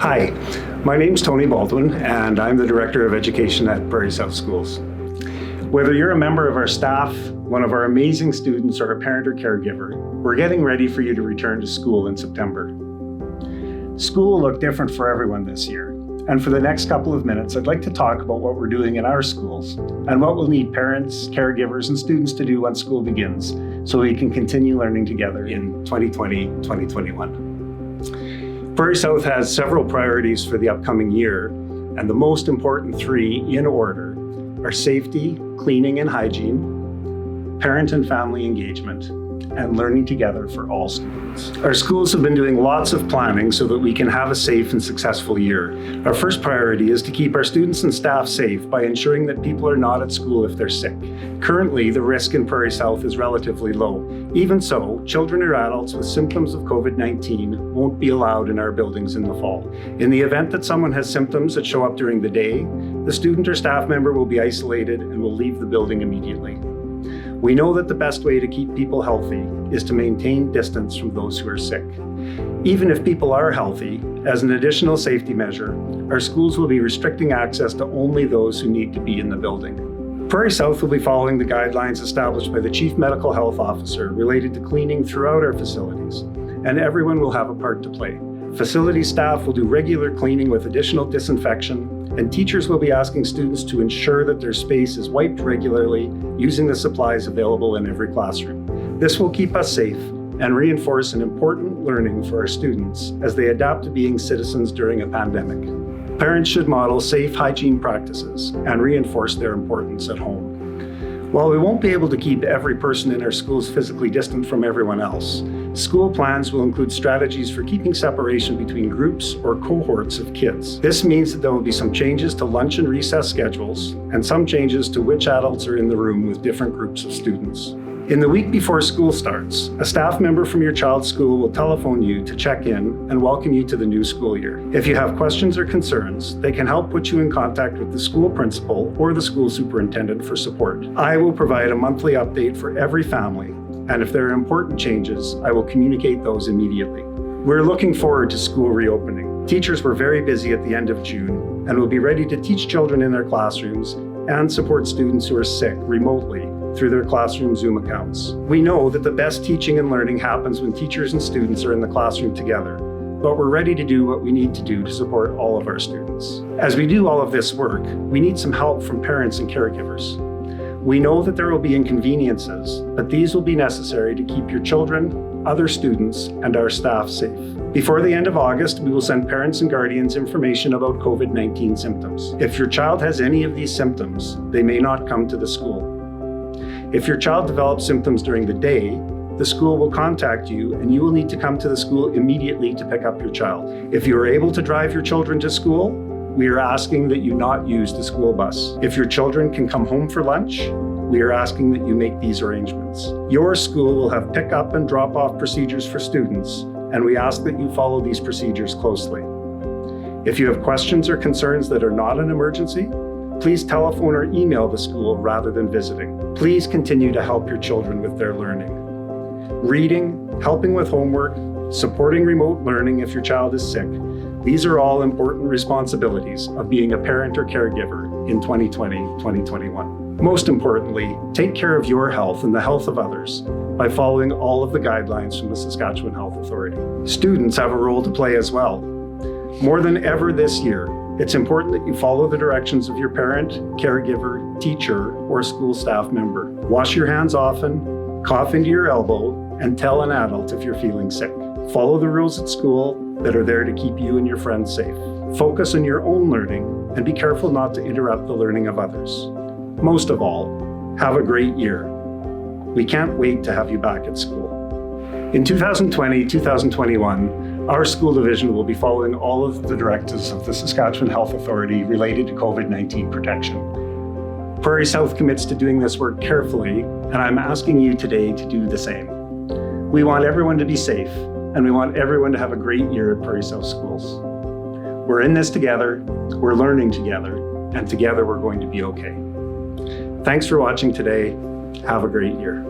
Hi, my name's Tony Baldwin, and I'm the Director of Education at Prairie South Schools. Whether you're a member of our staff, one of our amazing students, or a parent or caregiver, we're getting ready for you to return to school in September. School will look different for everyone this year, and for the next couple of minutes, I'd like to talk about what we're doing in our schools and what we'll need parents, caregivers, and students to do once school begins so we can continue learning together in 2020-2021. Prairie South has several priorities for the upcoming year, and the most important three in order are safety, cleaning and hygiene, parent and family engagement, and learning together for all students. Our schools have been doing lots of planning so that we can have a safe and successful year. Our first priority is to keep our students and staff safe by ensuring that people are not at school if they're sick. Currently, the risk in Prairie South is relatively low. Even so, children or adults with symptoms of COVID-19 won't be allowed in our buildings in the fall. In the event that someone has symptoms that show up during the day, the student or staff member will be isolated and will leave the building immediately. We know that the best way to keep people healthy is to maintain distance from those who are sick. Even if people are healthy, as an additional safety measure, our schools will be restricting access to only those who need to be in the building. Prairie South will be following the guidelines established by the Chief Medical Health Officer related to cleaning throughout our facilities, and everyone will have a part to play. Facility staff will do regular cleaning with additional disinfection, and teachers will be asking students to ensure that their space is wiped regularly using the supplies available in every classroom. This will keep us safe and reinforce an important learning for our students as they adapt to being citizens during a pandemic. Parents should model safe hygiene practices and reinforce their importance at home. While we won't be able to keep every person in our schools physically distant from everyone else, school plans will include strategies for keeping separation between groups or cohorts of kids. This means that there will be some changes to lunch and recess schedules and some changes to which adults are in the room with different groups of students. In the week before school starts, a staff member from your child's school will telephone you to check in and welcome you to the new school year. If you have questions or concerns, they can help put you in contact with the school principal or the school superintendent for support. I will provide a monthly update for every family, and if there are important changes, I will communicate those immediately. We're looking forward to school reopening. Teachers were very busy at the end of June and will be ready to teach children in their classrooms and support students who are sick remotely through their classroom Zoom accounts. We know that the best teaching and learning happens when teachers and students are in the classroom together, but we're ready to do what we need to do to support all of our students. As we do all of this work, we need some help from parents and caregivers. We know that there will be inconveniences, but these will be necessary to keep your children, other students, and our staff safe. Before the end of August, we will send parents and guardians information about COVID-19 symptoms. If your child has any of these symptoms, they may not come to the school. If your child develops symptoms during the day, the school will contact you and you will need to come to the school immediately to pick up your child. If you are able to drive your children to school, we are asking that you not use the school bus. If your children can come home for lunch, we are asking that you make these arrangements. Your school will have pick-up and drop-off procedures for students, and we ask that you follow these procedures closely. If you have questions or concerns that are not an emergency, please telephone or email the school rather than visiting. Please continue to help your children with their learning. Reading, helping with homework, supporting remote learning if your child is sick, these are all important responsibilities of being a parent or caregiver in 2020-2021. Most importantly, take care of your health and the health of others by following all of the guidelines from the Saskatchewan Health Authority. Students have a role to play as well. More than ever this year, it's important that you follow the directions of your parent, caregiver, teacher, or school staff member. Wash your hands often, cough into your elbow, and tell an adult if you're feeling sick. Follow the rules at school that are there to keep you and your friends safe. Focus on your own learning and be careful not to interrupt the learning of others. Most of all, have a great year. We can't wait to have you back at school. In 2020-2021, our school division will be following all of the directives of the Saskatchewan Health Authority related to COVID-19 protection. Prairie South commits to doing this work carefully, and I'm asking you today to do the same. We want everyone to be safe, and we want everyone to have a great year at Prairie South Schools. We're in this together, we're learning together, and together we're going to be okay. Thanks for watching today. Have a great year.